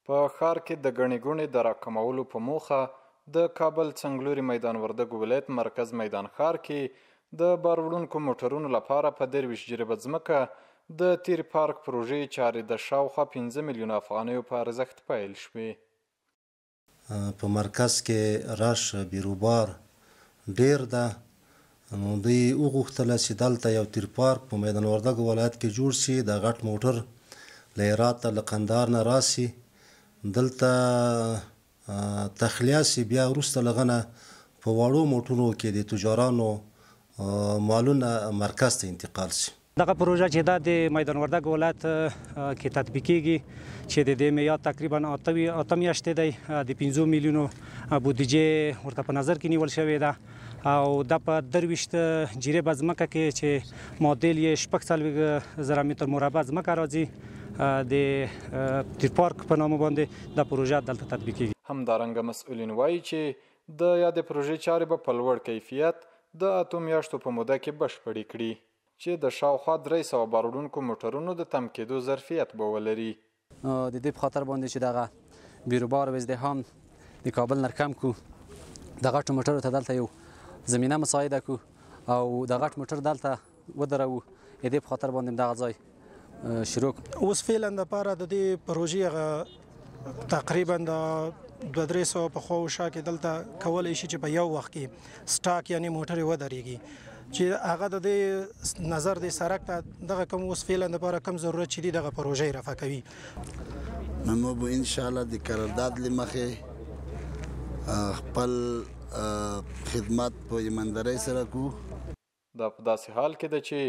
په ښار کې د ګڼې ګوڼې د راکمولو په موخه د کابل څنګلوري میدان وردګو ولایت مرکز میدان ښار کې د بار وړونکو موټرونو لپاره په 23 جریبه ځمکه د تیر پارک پروژې چارې د شاوخوا 15 میلیونه افغانیو په ارزښت پیل شوې. په مرکز کې رش بیروبار ډیر ده، نو دوی وغوښتله چې دلته یو تیر پارک په میدان وردګو ولایت کې جوړ شي. د غټ موټر له هراته له قندهار نه راسي دلته تخلیه سي، بیا وروسته له هغه نه په وړو موټرونو کې د تجارانو مالونه مرکز ته انتقال سي. دغه پروژه چې دا د میدان وردګ ولایت کې تطبیقیږي چې د دې معیار تقریبا 8 میاشتې دی، د 15 میلیونو بودیجه ورته په نظر کې نیول شوې ده او دا په 23 جریبه ځمکه کې چې معادل یې 4.4 متر مربع ځمکه راځي د تیر پارک په نامه باندې دا پروژه دلته تطبیقیږي. همدارنګه مسؤلین وایي چې د یادې پروژې چارې به په لوړ کیفیت د 8 میاشتو په موده کې بشپړې کړي چې د شاوخوا 300 بار وړونکو موټرونو د تم کېدو ظرفیت به ولري. د دې په خاطر باندې چې دغه بیروبار او ازدحام د کابل نه کم کو، د غټو موټرو ته دلته یو زمینه مساعده کو او د غټ موټر دلته ودرو. د دې په خاطر باندې دغه ځای شروع اوس فعلا د پاره د دې پروژې تقریبا د 200 په خو شا کې دلته کولای شي چې په یو وخت کې سټاک یعنی موټر ودرېږي چې هغه د دې نظر د سرک ته دغه کوم اوس فعلا د لپاره کم ضرورت چې دی دغه پروژې رفع کوي. نو به ان شاء الله د قرارداد لمخه خپل خدمات په ایماندارۍ سره کو. دا په داسې حال کې ده چې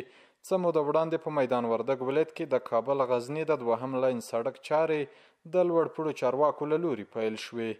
څه موده وړاندې په میدان وردګ ولایت کې د کابل غزني د 2 لاین سړک چارې د لوړ پوړو چارواکو له لوري پیل شوې.